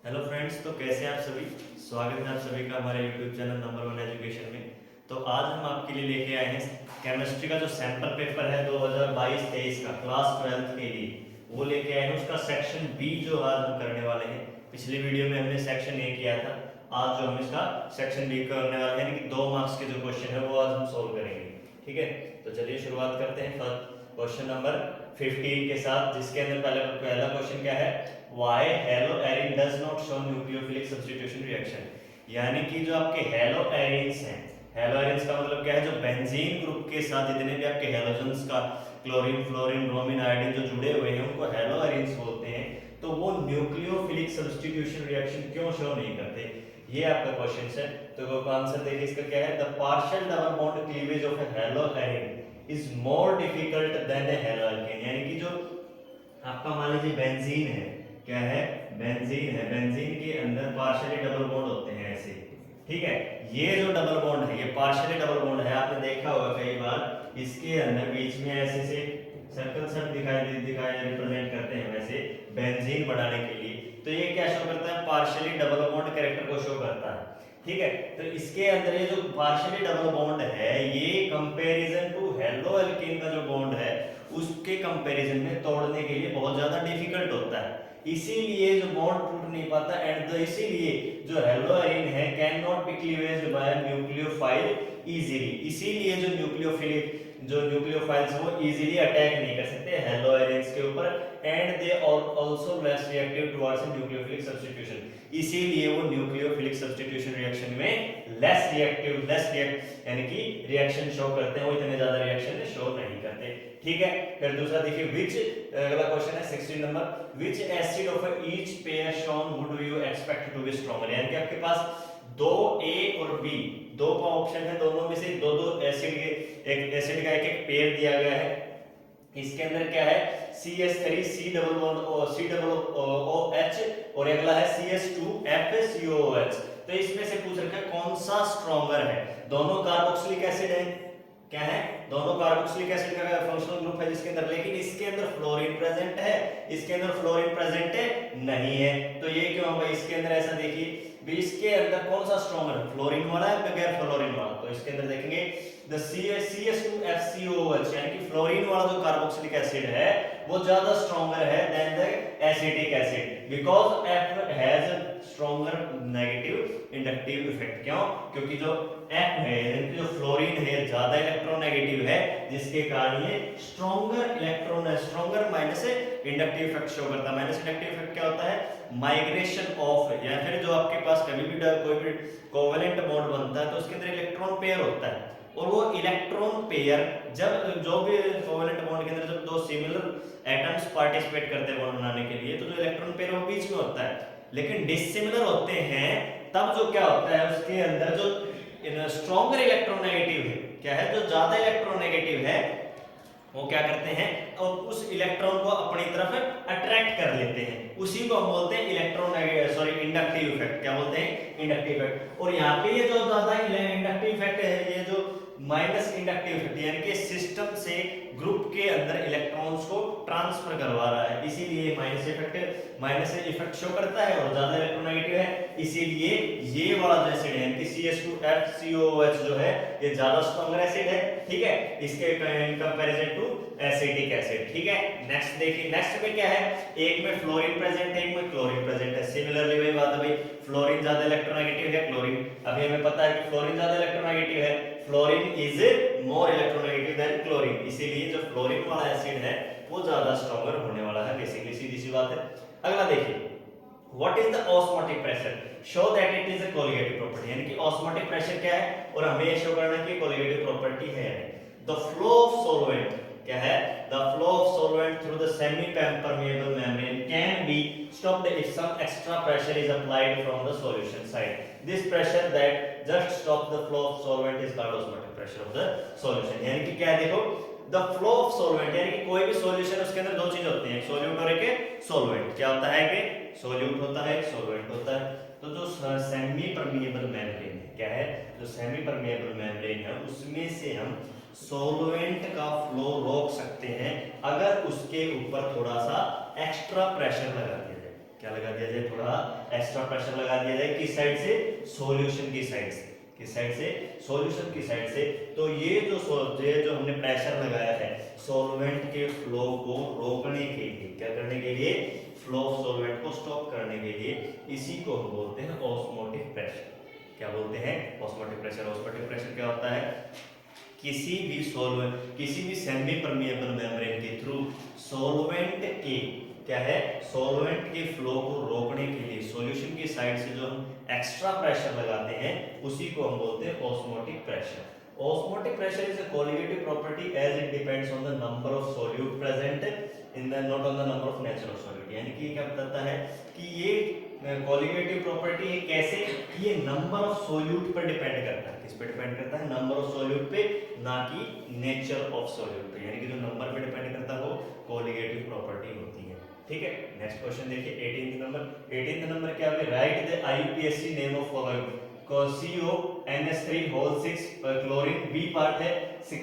Hello friends, तो कैसे हैं आप सभी। स्वागत है आप सभी का हमारे यूट्यूब चैनल नंबर 1 एजुकेशन में। तो आज हम आपके लिए लेके आए हैं केमिस्ट्री का जो सैंपल पेपर है 2022-23 का क्लास 12th के लिए, वो लेके आए हैं। उसका सेक्शन बी जो आज हम करने वाले हैं। पिछली वीडियो में हमने सेक्शन ए किया था, आज जो हम इसका सेक्शन बी करने वाले हैं, यानी कि 2 मार्क्स के जो क्वेश्चन है वो आज हम सोल्व करेंगे। ठीक है, तो चलिए शुरुआत करते हैं क्वेश्चन नंबर 15 के साथ, जिसके अंदर पहला क्वेश्चन क्या है, why haloarene does not show nucleophilic substitution reaction. यानी कि जो आपके हेलो एरिन्स हैं, हेलो एरिन्स का मतलब क्या है, जो बेंजीन ग्रुप के साथ जितने भी आपके हेलोजन्स का क्लोरीन, फ्लोरीन, ब्रोमीन, आयोडीन जो जुड़े हुए हैं उनको हेलो एरिन्स बोलते हैं। तो वो न्यूक्लियोफिलिक सब्स्टिट्यूशन रिएक्शन क्यों शो नहीं करते, ये आपका क्वेश्चन है। तो वो आंसर देखिए इसका क्या है, the partial double bond cleavage of a haloarene is more difficult than a haloalkane. यानी कि जो आपका मान लीजिए बेंजीन है, क्या है, बेंजीन है, बेंजीन के अंदर पार्शियली डबल बॉन्ड होते हैं ऐसे। ठीक है, ये जो डबल बॉन्ड है ये पार्शियली डबल बॉन्ड है, आपने देखा होगा कई बार इसके अंदर बीच में ऐसे से सर्कल सब दिखाई रिप्रेजेंट करते हैं वैसे बेंजीन बढ़ाने के लिए। तो ये क्या शो करता है, पार्शियली डबल बॉन्ड कैरेक्टर को शो करता है। ठीक है, तो इसके अंदर ये जो पार्शियली डबल बॉन्ड है ये कंपैरिजन टू हेलो एल्केन का जो बॉन्ड है उसके कंपैरिजन में तोड़ने के लिए बहुत ज्यादा डिफिकल्ट होता है, इसीलिए जो बॉन्ड टूट नहीं पाता। एंड इसीलिए जो हेलो एरिन है can not be cleavage by nucleophile easily, इसीलिए जो न्यूक्लियोफाइल्स वो इजीली अटैक नहीं कर सकते हेलो एरिन्स के ऊपर। And they also less reactive towards nucleophilic substitution, इसीलिए वो न्यूक्लियोफिलिक सब्स्टिट्यूशन रिएक्शन में लेस रिएक्टिव यानी कि रिएक्शन शो करते हैं, वो इतने ज्यादा रिएक्शन शो नहीं करते। ठीक है, फिर दूसरा देखिए, विच अगला क्वेश्चन है 16 number, which acid of each pair shown would you expect to be stronger. यानी कि आपके पास दो ए और बी, दो का ऑप्शन है, दोनों में से दो दो एसिड के एक एसिड का एक पेयर दिया गया है। इसके अंदर क्या है, CH3 C double bond C double OH और अगला है CH2FeCOOH। तो इसमें से पूछ रखा है कौन सा स्ट्रॉन्गर है। दोनों कार्बोक्सिलिक एसिड है, क्या है, दोनों कार्बोक्सिलिक एसिड का फंक्शनल ग्रुप है जिसके अंदर, लेकिन इसके अंदर फ्लोरीन प्रेजेंट है, इसके अंदर फ्लोरीन प्रेजेंट है नहीं है। तो ये क्यों भाई, इसके अंदर ऐसा देखिए इसके अंदर कौन सा स्ट्रॉन्गर है, फ्लोरीन वाला है बगैर फ्लोरीन वाला। तो इसके अंदर देखेंगे द CH2FeCOOH, यानी कि फ्लोरीन वाला जो कार्बोक्सिलिक एसिड है वो ज्यादा स्ट्रॉन्गर है than the acetic acid, because F has stronger negative inductive effect. क्यों, क्योंकि जो F है यानी कि जो फ्लोरीन है ज्यादा इलेक्ट्रोनेगेटिव है, जिसके कारण ये stronger minus inductive effect show करता है। माइनस इंडक्टिव इफेक्ट क्या होता है, माइग्रेशन ऑफ, या फिर जो आपके पास कभी भी कोई भी कोवेलेंट बॉन्ड बनता है तो उसके अंदर इलेक्ट्रॉन पेयर होता है, और वो इलेक्ट्रॉन पेयर जब जो भी कोवेलेंट बॉन्ड के अंदर जब दो सिमिलर एटम्स पार्टिसिपेट करते हैं बॉन्ड बनाने के लिए, तो जो इलेक्ट्रॉन पेयर वो बीच में होता है। लेकिन डिसिमिलर होते हैं तब जो क्या होता है, उसके अंदर जो स्ट्रॉन्गर इलेक्ट्रोनेगेटिव है, क्या है, जो ज्यादा इलेक्ट्रोनेगेटिव है वो क्या करते हैं, और उस इलेक्ट्रॉन को अपनी तरफ अट्रैक्ट कर लेते हैं, उसी को हम बोलते हैं इंडक्टिव इफेक्ट। क्या बोलते हैं, इंडक्टिव इफेक्ट। और यहाँ पे ये जो ज्यादा इंडक्टिव इफेक्ट है, ये जो माइनस इंडक्टिव इफेक्ट, यानी कि सिस्टम से ग्रुप के अंदर इलेक्ट्रॉन्स को ट्रांसफर करवा रहा है, इसीलिए माइनस इफेक्ट शो करता है और ज्यादा इलेक्ट्रोनेगेटिव है। इसीलिए ये वाला जो एसिड है कि CH2FeCOOH जो है ये ज्यादा स्ट्रॉन्गर एसिड है। ठीक है, इसके कंपैरिजन टू एसिटिक एसिड। ठीक है, नेक्स्ट देखिए, नेक्स्ट में क्या है, एक में फ्लोरीन प्रेजेंट है, एक में क्लोरीन प्रेजेंट है। सिमिलरली वही बात है भाई, फ्लोरीन ज्यादा इलेक्ट्रोनेगेटिव है, क्लोरीन, अभी हमें पता है कि फ्लोरीन ज्यादा इलेक्ट्रोनेगेटिव है, fluorine is more electronegative than chlorine, इसीलिए जो फ्लोरीन वाला एसिड है वो ज्यादा स्ट्रॉन्गर होने वाला है, बेसिकली सीधी सी बात है। अगला देखिए, what is the osmotic pressure, show that it is a colligative property. यानी कि ऑस्मोटिक प्रेशर क्या है और हमें ये शो करना है कि कोलिगेटिव प्रॉपर्टी है। द फ्लो ऑफ सॉल्वेंट, क्या है, the flow of solvent through the semi permeable membrane can be stopped if some extra pressure is applied from the solution side. This pressure that just stops the flow of solvent is called osmotic pressure of the solution. यानी कि क्या है, देखो, the flow of solvent यानी कि कोई भी solution उसके अंदर दो चीज होती हैं, एक सॉल्यूट और एक सॉल्वेंट। क्या होता है कि सॉल्यूट होता है, सॉल्वेंट होता है। तो जो सेमी परमेबल मेम्ब्रेन है, क्या है, जो सेमी परमेबल मेम्ब्रेन है उसमें से हम सॉल्वेंट का फ्लो रोक सकते हैं अगर उसके ऊपर थोड़ा सा एक्स्ट्रा प्रेशर लगा दिया जाए। क्या लगा दिया जाए, थोड़ा एक्स्ट्रा प्रेशर लगा दिया जाए, किस साइड से, सॉल्यूशन की साइड से, किस साइड से, सॉल्यूशन की साइड से। तो ये जो हमने प्रेशर लगाया है सॉल्वेंट के फ्लो को रोकने के लिए, क्या करने के लिए, फ्लो ऑफ सॉल्वेंट को स्टॉप करने के लिए, इसी को हम बोलते हैं ऑस्मोटिक प्रेशर। क्या बोलते हैं, ऑस्मोटिक प्रेशर। ऑस्मोटिक प्रेशर क्या होता है, किसी भी सॉल्वेंट, किसी भी सेमी परमिएबल मेम्ब्रेन के थ्रू सॉल्वेंट के, क्या है, सॉल्वेंट के फ्लो को रोकने के लिए सॉल्यूशन की साइड से जो हम एक्स्ट्रा प्रेशर लगाते हैं उसी को हम बोलते हैं osmotic pressure. Osmotic pressure is a colligative property as it depends on the number of solute present in the, not on the number of natural solute। यानी कि क्या बताता है कि ये colligative property है कैसे, ये number of solute पर डिपेंड करता है, किस पे डिपेंड करता है, number of solute पे, ना कि nature of solute पे। यानी कि जो नंबर पे डिपेंड करता है वो colligative property होती है। ठीक है, नेक्स्ट क्वेश्चन देखिए 18th नंबर। 18th नंबर क्या है, write the IUPAC name of following. CONS3 6 chlorine, B part है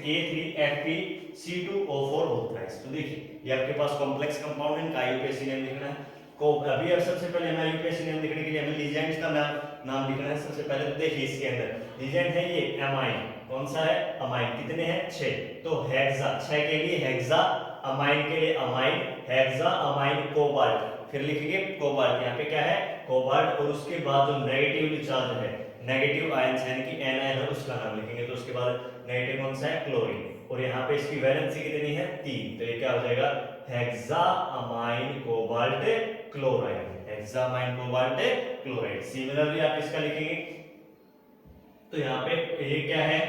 K3Fe2O4 होल थ्राइस। तो देखिए ये आपके पास कॉम्प्लेक्स कंपाउंड है, इनका आईयूपीएसी नेम लिखना है। को अभी अब सबसे पहले हमें आईयूपीएसी नेम लिखने के लिए हमें लीजेंड्स का नाम लिखना है। सबसे पहले तो देखिए इसके अंदर लीजेंड है ये एमाइन, कौन सा है, अमाइन, कितने हैं 6। तो हेक्सा, 6 के लिए हेक्सा, अमाइन के लिए अमाइन, हेक्सा अमाइन कोबाल्ट, फिर लिखेंगे कोबाल्ट, यहाँ पे क्या है कोबाल्ट, और उसके बाद जो नेगेटिवली चार्ज है, नेगेटिव आयन यानी कि एनायन है उसका नाम लिखेंगे। तो उसके बाद नेगेटिव कौन सा है, क्लोरीन, और यहाँ पे इसकी वैलेंसी कितनी है 3। तो ये क्या हो जाएगा, hexamine cobalt chloride, hexamine cobalt chloride. Similarly आप इसका लिखेंगे तो यहाँ पे ये क्या है,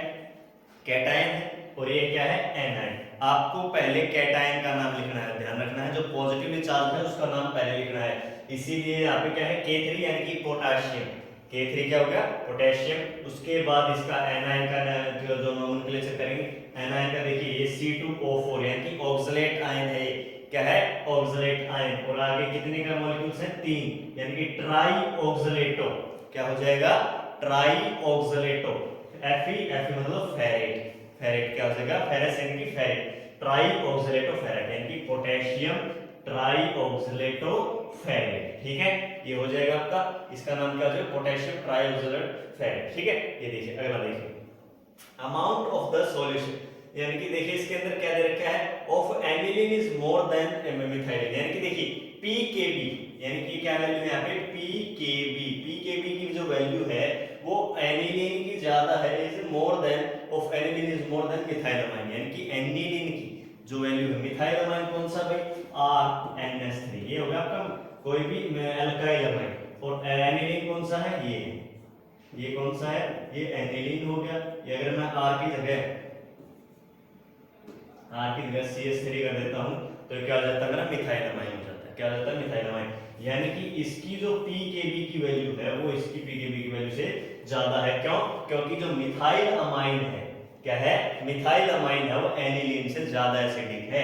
कैटायन है, और ये क्या है, एनायन। आपको पहले कैटायन का नाम लिखना है, ध्यान रखना है, जो पॉजिटिवली चार्ज है उसका नाम पहले लिखना है। इसीलिए यहाँ पे क्या है K3 यानी कि पोटेशियम, K3 क्या हो गया, पोटेशियम। उसके बाद इसका एनायन का जो नोमेनक्लेचर करेंगे, एनायन का देखिए ये C2O4 यानी कि ऑक्सलेट आयन है, क्या है, ऑक्सलेट आयन। और आगे कितने का मॉलिक्यूल्स है 3, यानी कि ट्राई ऑक्सलेटो, क्या हो जाएगा, ट्राई ऑक्सलेटो। Fe मतलब फेरेट, फेरेट क्या हो जाएगा, फेरस यानी कि फेरेट, ट्राई ऑक्सलेटो फेरेट यानी कि पोटेशियम ट्राई ऑक्सलेटो फेरेट। ठीक है, ये हो जाएगा आपका, इसका नाम क्या हो जाएगा, पोटेशियम ट्राई ऑक्सलेट फेरेट। ठीक है, ये देखिए अगला देखिए, अमाउंट ऑफ द सॉल्यूशन, यानी कि देखिए इसके अंदर क्या दे रखा है, of aniline is more then methylene, यानी कि देखिए pKb, यानी कि क्या वैल्यू है यहाँ पे pKb की जो वैल्यू है वो एनिलीन की ज्यादा है, is more than, of aniline is more than methylamine, यानी कि एनिलीन की जो वैल्यू है, मिथाइलमाइन कौन सा भाई, RNS3, ये हो गया आपका कोई भी अल्काइल अमाइन, और एनिलीन कौन सा है, ये कौन सा है, ये एनिलीन हो गया। ये अगर मैं R की जगह CH3 कर देता हूं तो क्या हो जाता है मेरा, मिथाइलमाइन हो जाता है, क्या हो जाता है, मिथाइलमाइन। यानी कि इसकी जो pKb की वैल्यू है वो इसकी pKb की वैल्यू से ज्यादा है, क्यों, क्योंकि जो मिथाइल अमाइन है, क्या है, मिथाइल अमाइन है वो एनिलीन से ज्यादा एसिडिक है।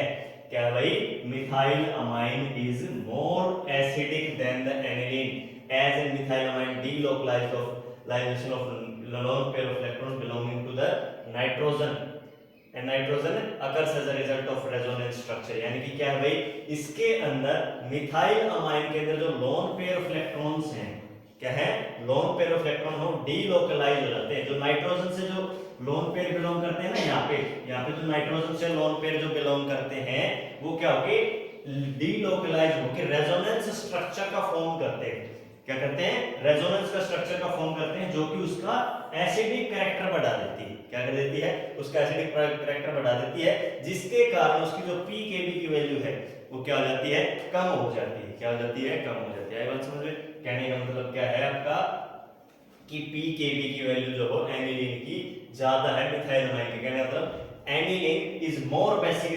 क्या भाई, methyl amine is more acidic than the aniline, as in methyl amine delocalization of lone pair of electron belonging to the nitrogen, and nitrogen occurs as a result of resonance structure। यानी कि क्या है भाई, इसके अंदर methyl amine के अंदर जो लोन पेयर ऑफ इलेक्ट्रॉन्स हैं, क्या है, लोन पेयर ऑफ इलेक्ट्रॉन हो डीलोकलाइज हो जाते हैं। जो नाइट्रोजन से जो लोन पेयर बिलोंग करते हैं ना, यहाँ पे जो नाइट्रोजन से लोन पेयर जो बिलोंग करते हैं वो क्या होके डीलोकलाइज होके रेजोनेंस स्ट्रक्चर का फॉर्म करते हैं। क्या करते हैं, रेजोनेंस का स्ट्रक्चर का फॉर्म करते हैं, जो कि उसका एसिडिक कैरेक्टर बढ़ा देती है। क्या कर देती है, उसका एसिडिक कैरेक्टर बढ़ा देती है, जिसके कारण उसकी जो pKb की वैल्यू है वो क्या हो जाती है, कम हो जाती है। क्या हो जाती है, कम हो जाती है। आई बात समझ में, कहने का मतलब क्या है आपका कि pKb की वैल्यू जो हो एनिलीन की ज्यादा है मिथाइलमाइन की। कहने का मतलब aniline is more basic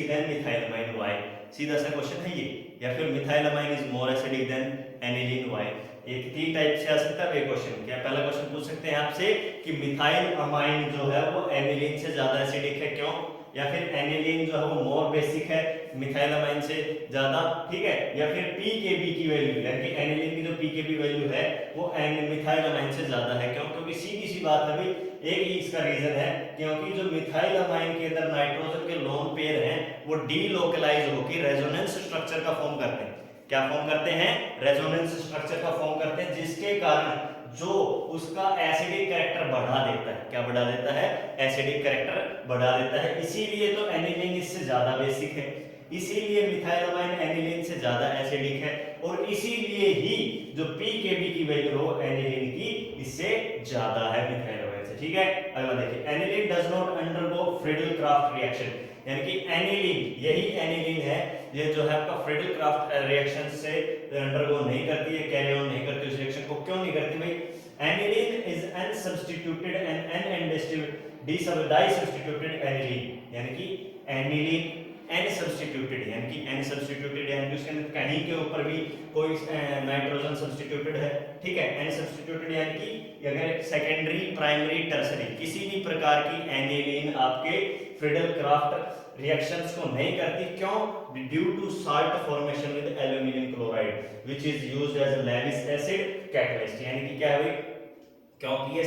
than methylamine, why, सीधा सा क्वेश्चन है ये। या फिर methylamine is more acidic than aniline, why. एक तीन टाइप से आ सकता है क्वेश्चन। क्या पहला क्वेश्चन पूछ सकते हैं आपसे कि मिथाइल अमाइन जो है वो एनिलीन से ज्यादा एसिडिक है, क्यों, या फिर एनिलीन जो है वो मोर बेसिक है मिथाइल अमाइन से ज्यादा, ठीक है, या फिर pKb की वैल्यू, यानी कि एनिलीन की जो pKb वैल्यू है वो मिथाइल अमाइन से ज्यादा है, क्यों, क्योंकि सीधी सी बात है भाई, एक ही इसका रीजन है, क्योंकि जो मिथाइल अमाइन के अंदर नाइट्रोजन के लोन पेयर हैं वो डीलोकलाइज होकर रेजोनेंस स्ट्रक्चर का फॉर्म करते हैं। क्या फॉर्म करते हैं, रेजोनेंस स्ट्रक्चर का फॉर्म करते हैं, जिसके कारण जो उसका एसिडिक कैरेक्टर बढ़ा देता है, क्या बढ़ा देता है, एसिडिक कैरेक्टर बढ़ा देता है। इसीलिए तो एनिलीन इससे ज्यादा बेसिक है, इसीलिए मिथाइलोमाइन एनिलीन से ज्यादा एसिडिक है, और इसीलिए ही जो पीकेबी की वैल्यू हो एनिलीन की इससे ज्यादा है मिथाइलोमाइन से। ठीक है, अगला देखिए, aniline does not undergo Friedel craft reaction, यानी कि एनिलीन, यही एनिलीन है ये जो है आपका फ्रीडल क्राफ्ट रिएक्शन से अंडरगो नहीं करती है, कैरी ऑन नहीं करती, उस रिएक्शन को क्यों नहीं करती भाई? एनिलीन इज अनसब्स्टिट्यूटेड एंड डाइसब्स्टिट्यूटेड एनिलीन, यानी कि एनिलीन अनसब्स्टिट्यूटेड, यानी कि अनसब्स्टिट्यूटेड यानी कि उसके अंदर कहीं के ऊपर भी कोई नाइट्रोजन सब्स्टिट्यूटेड है। ठीक है, अनसब्स्टिट्यूटेड यानी कि अगर सेकेंडरी, प्राइमरी, टर्सरी किसी भी प्रकार की एनिलीन आपके फ्रीडल क्राफ्ट रिएक्शंस को नहीं करती। क्यों? Due to salt formation with aluminium chloride which is used as Lewis acid catalyst, यानी कि क्या है भाई, क्योंकि ये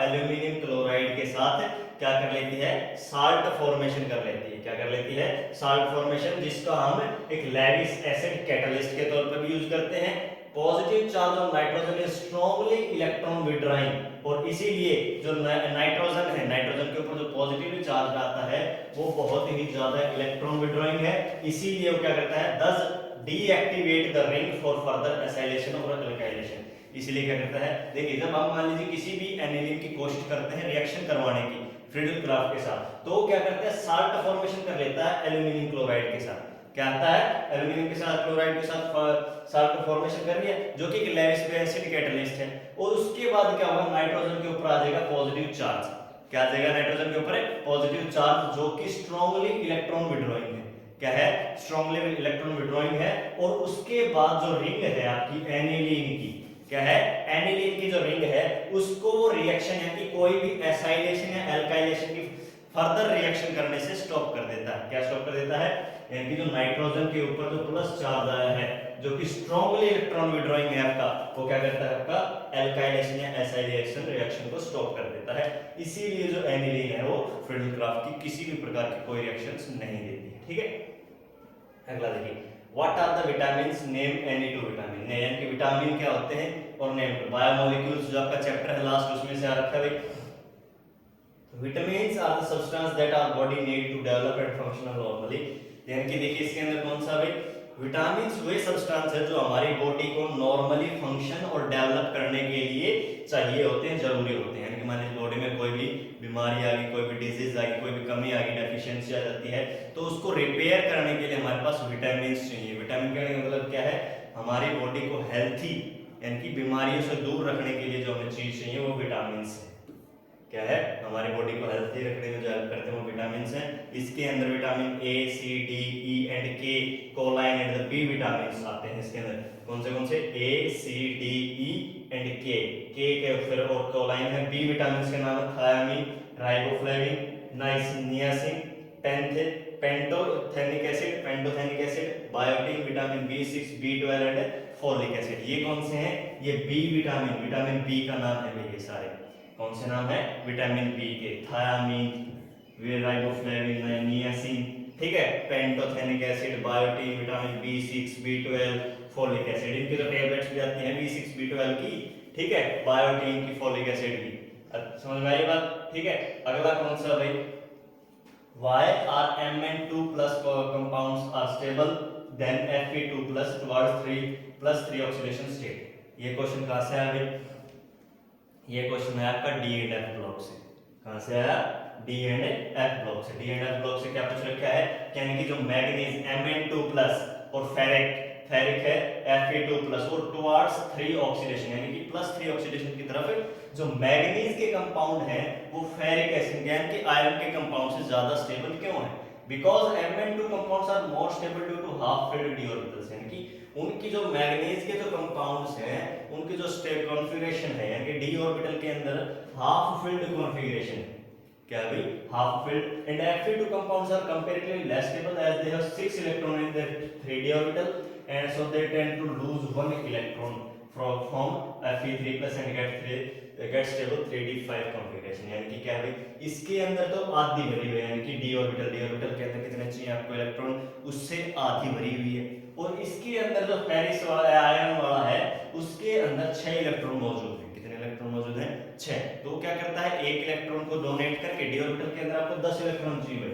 एल्यूमिनियम क्लोराइड के साथ क्या कर लेती है, साल्ट फॉर्मेशन कर लेती है। क्या कर लेती है, साल्ट फॉर्मेशन, जिसका हम एक लेविस एसिड कैटलिस्ट के तौर पर भी यूज करते हैं। Positive charge of nitrogen is strongly electron withdrawing, और इसीलिए जो नाइट्रोजन है, नाइट्रोजन के ऊपर जो पॉजिटिव चार्ज आता है वो बहुत ही ज्यादा इलेक्ट्रॉन विड्रॉइंग है, इसीलिए वो क्या करता है, दस deactivate the ring for further acylation और अल्काइलेशन। इसलिए क्या करता है, देखिए जब हम मान लीजिए किसी भी एनिलीन की कोशिश करते हैं रिएक्शन करवाने की फ्रीडल क्राफ्ट के साथ, तो क्या करता है, साल्ट फॉर्मेशन कर लेता है एल्यूमिनियम क्लोराइड के साथ। क्या आता है, एल्यूमिनियम के साथ, क्लोराइड के साथ साल्ट का फॉर्मेशन कर लिया, जो कि एक लेविस एसिड कैटलिस्ट है, और उसके बाद क्या होगा, नाइट्रोजन के ऊपर आ जाएगा पॉजिटिव चार्ज। क्या आ जाएगा नाइट्रोजन के ऊपर, पॉजिटिव चार्ज, जो कि स्ट्रांगली इलेक्ट्रॉन विड्रॉइंग है। क्या है, स्ट्रांगली इलेक्ट्रॉन विड्रॉइंग है, और उसके बाद जो रिंग है आपकी एनिलीन की, क्या है, एनिलीन की जो रिंग है उसको रिएक्शन यानी कोई भी एसाइलेशन या अल्काइलेशन की फर्दर रिएक्शन करने से स्टॉप कर देता है। क्या स्टॉप कर देता है, यानी कि जो नाइट्रोजन के ऊपर जो प्लस चार्ज आया है, जो कि स्ट्रांगली इलेक्ट्रॉन विड्रॉइंग है आपका, वो क्या करता है, आपका अल्काइलेशन या एसाइलेशन रिएक्शन को स्टॉप कर देता है। इसीलिए जो एनिलीन है वो फ्रीडल क्राफ्ट की किसी भी प्रकार की कोई रिएक्शंस नहीं देती है। ठीक है, अगला देखिए, What are the vitamins? Name any two vitamins. यानी कि विटामिन क्या होते हैं और नेम टू। बायोमोलिक्यूल्स जो आपका चैप्टर है लास्ट, उसमें से आ रखा है भाई। Vitamins are the substance that our body need to develop and function normally, यानी कि देखिए इसके अंदर कौन सा भाई, विटामिन्स वे सब्सटेंस है जो हमारी बॉडी को नॉर्मली फंक्शन और डेवलप करने के लिए चाहिए होते हैं, जरूरी होते हैं। यानी कि मान लीजिए बॉडी में कोई भी बीमारी आ गई, कोई भी डिजीज आ गई, कोई भी कमी आ गई, डेफिशिएंसी आ जाती है, तो उसको रिपेयर करने के लिए हमारे पास विटामिन्स चाहिए। विटामिन का मतलब क्या है, हमारी बॉडी को हेल्थी यानी कि बीमारियों से दूर रखने के लिए जो हमें चीज चाहिए वो विटामिन्स है। क्या है, हमारी बॉडी को हेल्थी रखने में जो हेल्प करते हैं वो विटामिन्स हैं। इसके अंदर vitamin A, C, D, E and K, choline and B vitamins आते हैं इसके अंदर। कौन से ए, सी, डी, ई एंड के फिर और कोलाइन है। बी विटामिन्स के नाम है thiamine, riboflavin, niacin, pantothenic acid, biotin, vitamin B6, B12 and folic acid. ये कौन से हैं, ये बी विटामिन बी का नाम है ये सारे। कौन से नाम है, विटामिन बी के, थायामीन, राइबोफ्लेविन, नियासिन, ठीक है, pantothenic acid, biotin, vitamin B6, B12, folic acid. इनकी तो टैबलेट्स भी आती हैं B6, B12 की, ठीक है, बायोटिन की, फोलिक एसिड की। समझ में आई बात? ठीक है, अगला कौन सा भाई, Why are Mn2 plus compounds are stable then Fe2 plus towards 3 oxidation state? ये क्वेश्चन कहाँ से आया भाई, ये क्वेश्चन है आपका डी एंड एफ ब्लॉक से। कहाँ से आया, डी एंड एफ ब्लॉक से। डी एंड एफ ब्लॉक से क्या पूछ रखा है, यानी कि जो मैग्नीज Mn2 प्लस और फेरिक है Fe2 प्लस और टुवर्ड्स 3 ऑक्सीडेशन यानी कि +3 ऑक्सीडेशन की तरफ जो मैग्नीज के कंपाउंड हैं वो फेरिक एसिड यानी कि आयरन के कंपाउंड से ज्यादा स्टेबल क्यों है, because Mn2 compounds are more stable due to half filled d orbitals, यानी कि उनकी जो मैग्नीज के जो कंपाउंड्स हैं उनकी जो स्टेट कॉन्फ़िगरेशन है यानी कि d ऑर्बिटल के अंदर हाफ फिल्ड कॉन्फ़िगरेशन है। क्या भाई, half filled. And Fe2 compounds are comparatively less stable as they have 6 electrons in their 3d orbital and so they tend to lose 1 electron from Fe3 plus and get stable 3d5 configuration। यानी कि क्या है भाई, इसके अंदर तो आधी भरी हुई है यानी कि d ऑर्बिटल के अंदर कितने चाहिए आपको इलेक्ट्रॉन, उससे आधी भरी हुई है, और इसके अंदर जो फेरिस वाला आयरन वाला है उसके अंदर 6 इलेक्ट्रॉन मौजूद है। कितने इलेक्ट्रॉन मौजूद हैं? 6। तो क्या करता है, एक इलेक्ट्रॉन को डोनेट करके डी ऑर्बिटल के अंदर आपको 10 इलेक्ट्रॉन चाहिए।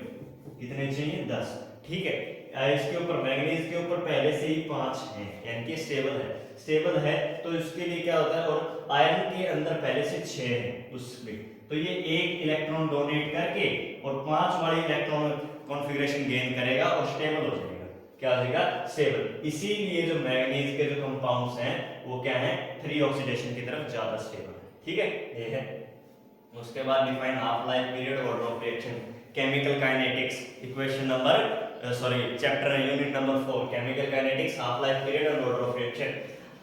कितने चाहिए? 10। ठीक है, इसके ऊपर मैंगनीज के ऊपर पहले से ही 5 हैं, यानी कि स्टेबल है तो इसके लिए क्या होता है, और आयरन के अंदर पहले से 6 है उसमें, तो ये एक इलेक्ट्रॉन डोनेट करके और 5 वाली इलेक्ट्रॉन कॉन्फ़िगरेशन गेन करेगा और स्टेबल हो जाएगा। क्या हो जाएगा? स्टेबल। इसीलिए जो मैंगनीज के जो कंपाउंड्स हैं वो क्या है, 3 ऑक्सीडेशन की तरफ ज्यादा स्टेबल है। ठीक है, ये है। उसके बाद डिफाइन हाफ लाइफ पीरियड और of reaction, chemical kinetics, equation number chapter unit number 4, chemical kinetics, half life period और order of reaction.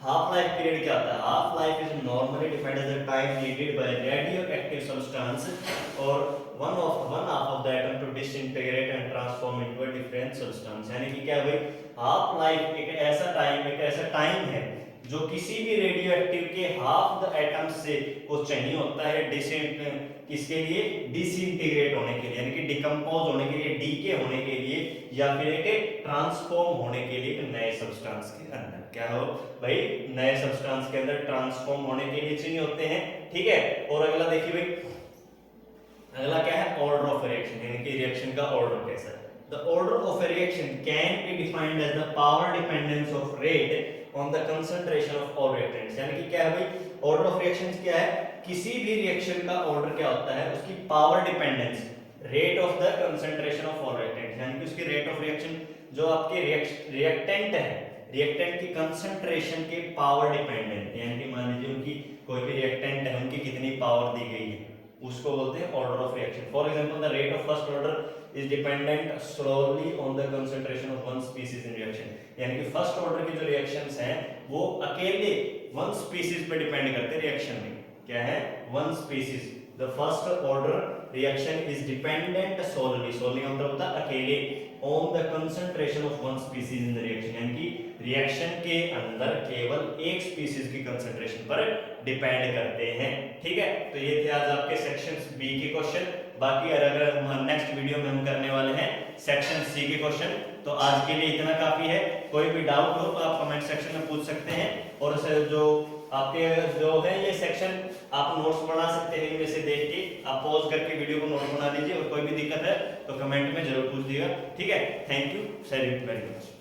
Half life period क्या होता है? Half life is normally defined as the time needed by radioactive substance और one half of the atom to disintegrate and transform into a different substance। यानी कि क्या भाई, half life एक ऐसा टाइम है जो किसी भी रेडियोएक्टिव के हाफ द एटम से को चाहिए होता है किसके लिए? डिसइंटीग्रेट होने के लिए, यानी कि डिकम्पोज होने के लिए, डीके होने के लिए, या फिर एक ट्रांसफॉर्म होने के लिए नए सब्सटेंस के अंदर। क्या हो भाई, नए सब्सटेंस के अंदर ट्रांसफॉर्म होने के लिए चाहिए होते हैं। ठीक है, और अगला देखिए भाई, अगला क्या है? ऑर्डर ऑफ रिएक्शन, यानी कि रिएक्शन का ऑर्डर कैसा है। The order of a reaction can be defined as the power dependence of rate on the concentration of all reactants। यानी कि क्या है भाई, ऑर्डर ऑफ रिएक्शंस क्या है? किसी भी रिएक्शन का ऑर्डर क्या होता है? उसकी power dependence, rate of the concentration of all reactants, यानी कि उसकी रेट ऑफ रिएक्शन जो आपके रिएक्टेंट है, रिएक्टेंट की कंसंट्रेशन के पावर डिपेंडेंट, यानी कि मान लीजिए उनकी कोई भी रिएक्टेंट है, उनकी कितनी पावर दी गई है, उसको बोलते हैं order of reaction. For example, the rate of first order is dependent solely on the concentration of one species in reaction। यानी कि फर्स्ट ऑर्डर की जो रिएक्शंस हैं वो अकेले वन स्पीसीज पे डिपेंड करते हैं रिएक्शन में। क्या है? One species. The first order reaction is dependent solely मतलब होता है अकेले, on the concentration of one species in the reaction, यानी कि रिएक्शन के अंदर केवल एक स्पीसीज की कंसंट्रेशन पर डिपेंड करते हैं। ठीक है, तो ये थे आज आपके सेक्शन बी के क्वेश्चन। बाकी अगर नेक्स्ट वीडियो में हम करने वाले हैं सेक्शन सी के क्वेश्चन। तो आज के लिए इतना काफी है। कोई भी डाउट हो तो आप कमेंट सेक्शन में पूछ सकते हैं, और जो आपके जो है ये सेक्शन आप नोट्स बना सकते हैं इनमें से देख के। आप पॉज करके वीडियो को नोट बना लीजिए, और कोई भी दिक्कत है तो कमेंट में जरूर पूछ दीजिएगा। ठीक है, थैंक यू वेरी मच।